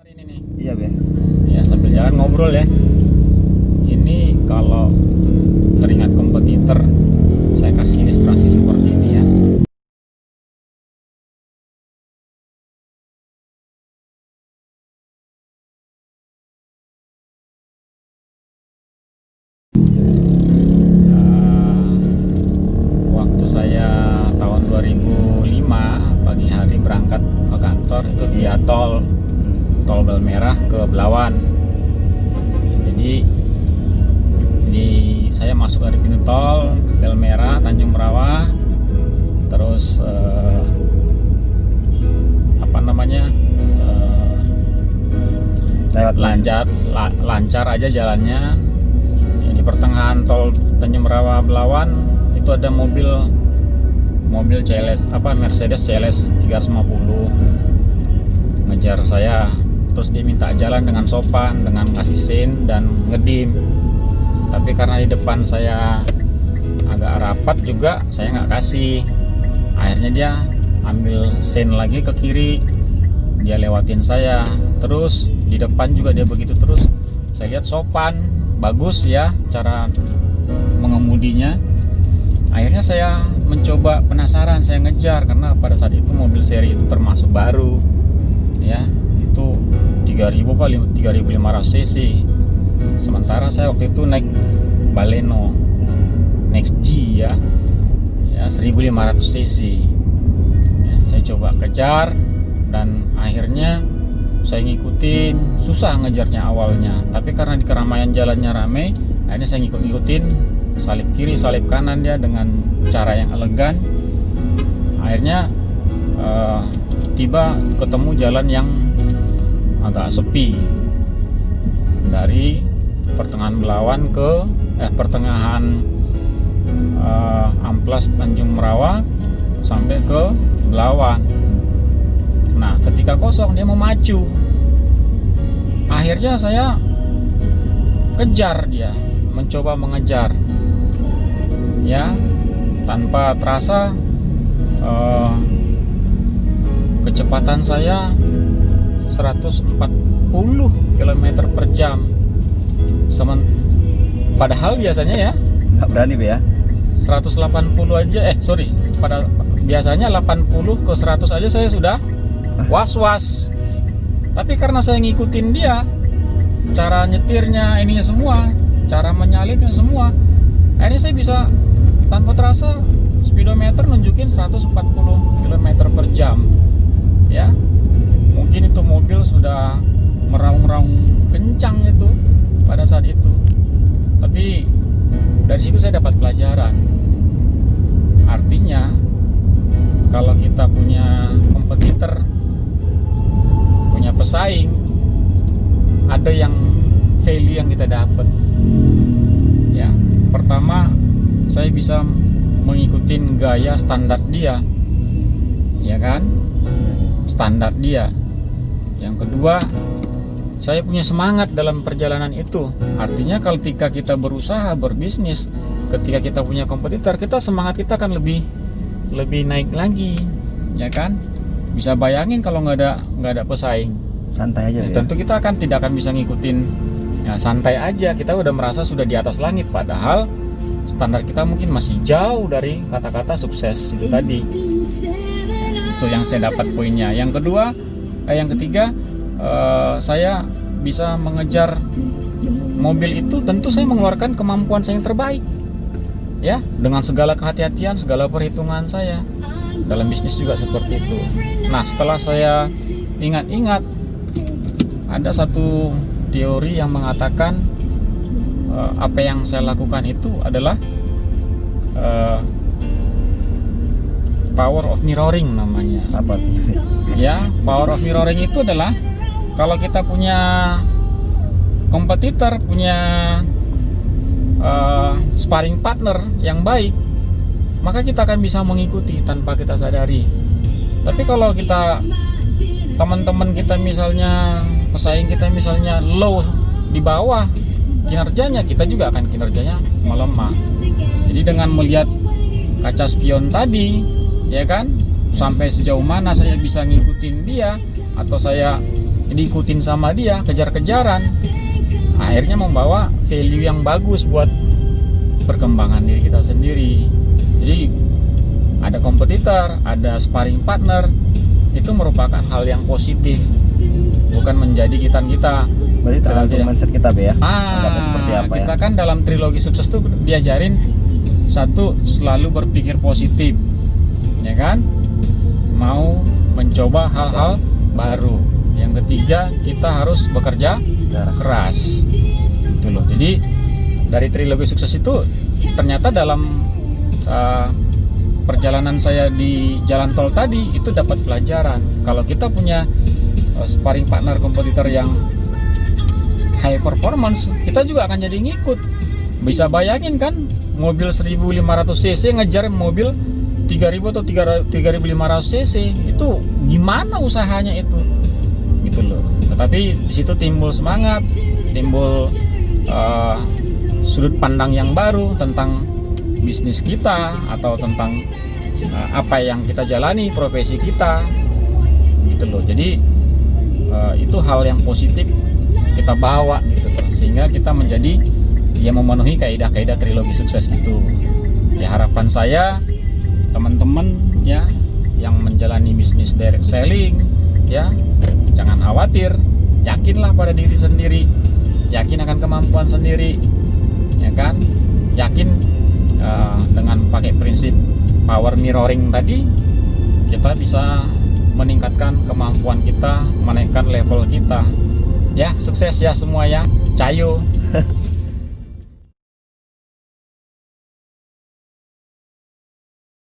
Ini nih. Iya, Be. Ya, sambil jalan ngobrol ya. Ini kalau teringat kompetitor, saya kasih ilustrasi seperti ini ya. Waktu saya tahun 2005 pagi hari berangkat ke kantor itu via tol Belmerah ke Belawan. Jadi saya masuk dari pintu tol Belmerah Tanjung Merawah, terus lancar aja jalannya. Di pertengahan tol Tanjung Merawah Belawan itu ada mobil CLS Mercedes CLS 350 ngejar saya. Terus dia minta jalan dengan sopan, dengan ngasih sein dan ngedim. Tapi karena di depan saya agak rapat juga, saya nggak kasih. Akhirnya dia ambil sein lagi ke kiri, dia lewatin saya. Terus di depan juga dia begitu terus. Saya lihat sopan, bagus ya cara mengemudinya. Akhirnya saya mencoba, penasaran, saya ngejar karena pada saat itu mobil seri itu termasuk baru ya, itu 3500 cc. Sementara saya waktu itu naik Baleno Next G ya 1500 cc ya, saya coba kejar dan akhirnya saya ngikutin. Susah ngejarnya awalnya, tapi karena di keramaian jalannya rame, akhirnya saya ngikutin salip kiri salip kanan dia dengan cara yang elegan. Akhirnya tiba ketemu jalan yang agak sepi dari pertengahan Belawan ke pertengahan Amplas Tanjung Merawah sampai ke Belawan. Nah, ketika kosong dia mau maju. Akhirnya saya kejar dia, mencoba mengejar. Ya, tanpa terasa kecepatan saya 140 km per jam. Padahal biasanya ya Nggak berani, Be ya. 180 aja biasanya 80 ke 100 aja saya sudah was-was. Tapi karena saya ngikutin dia, cara nyetirnya ininya semua, cara menyalipnya semua, akhirnya saya bisa tanpa terasa speedometer nunjukin 140 km per jam ya. Mungkin itu mobil sudah meraung-raung kencang itu pada saat itu. Tapi dari situ saya dapat pelajaran. Artinya kalau kita punya kompetitor, punya pesaing, ada yang value yang kita dapat. Ya, pertama saya bisa mengikuti gaya standar dia, ya kan? Standar dia. Yang kedua, saya punya semangat dalam perjalanan itu. Artinya ketika kita berusaha berbisnis, ketika kita punya kompetitor, kita semangat kita akan lebih naik lagi, ya kan? Bisa bayangin kalau nggak ada pesaing, Santai aja, Be. tentu kita tidak akan bisa ngikutin. Ya, santai aja, kita udah merasa sudah di atas langit, padahal standar kita mungkin masih jauh dari kata-kata sukses itu tadi. Itu yang saya dapat poinnya. Yang ketiga, saya bisa mengejar mobil itu, tentu saya mengeluarkan kemampuan saya yang terbaik ya, dengan segala kehati-hatian, segala perhitungan saya. Dalam bisnis juga seperti itu. Nah, setelah saya ingat-ingat, ada satu teori yang mengatakan apa yang saya lakukan itu adalah power of mirroring namanya. Apa sih? Ya, power of mirroring itu adalah kalau kita punya kompetitor, punya sparring partner yang baik, maka kita akan bisa mengikuti tanpa kita sadari. Tapi kalau teman-teman kita misalnya, pesaing kita misalnya low di bawah kinerjanya, kita juga akan kinerjanya melemah. Jadi dengan melihat kaca spion tadi, ya kan, sampai sejauh mana saya bisa ngikutin dia, atau saya diikutin sama dia, kejar-kejaran, akhirnya membawa value yang bagus buat perkembangan diri kita sendiri. Jadi ada kompetitor, ada sparring partner, itu merupakan hal yang positif, bukan menjadi kita. Berarti tergantung mindset kita Be ya. Anggapnya seperti apa Kita ya? kan dalam trilogi sukses tuh diajarin satu, selalu berpikir positif, ya kan? Mau mencoba hal-hal baru. Yang ketiga, kita harus bekerja keras. Itu loh. Jadi dari trilogi sukses itu ternyata dalam perjalanan saya di jalan tol tadi itu dapat pelajaran. Kalau kita punya sparring partner kompetitor yang high performance, kita juga akan jadi ngikut. Bisa bayangin kan, mobil 1500 cc ngejar mobil 3000 atau 3500 cc, itu gimana usahanya itu, gitu loh. Tetapi di situ timbul semangat, timbul sudut pandang yang baru tentang bisnis kita atau tentang apa yang kita jalani, profesi kita, gitu loh. Jadi itu hal yang positif kita bawa, gitu loh, sehingga kita menjadi memenuhi kaidah-kaidah trilogi sukses itu. Ya, harapan saya teman-teman ya yang menjalani bisnis direct selling, ya jangan khawatir, yakinlah pada diri sendiri, yakin akan kemampuan sendiri, ya kan, yakin dengan pakai prinsip power mirroring tadi, kita bisa meningkatkan kemampuan kita, menaikkan level kita. Ya, sukses ya semua ya. Cayo.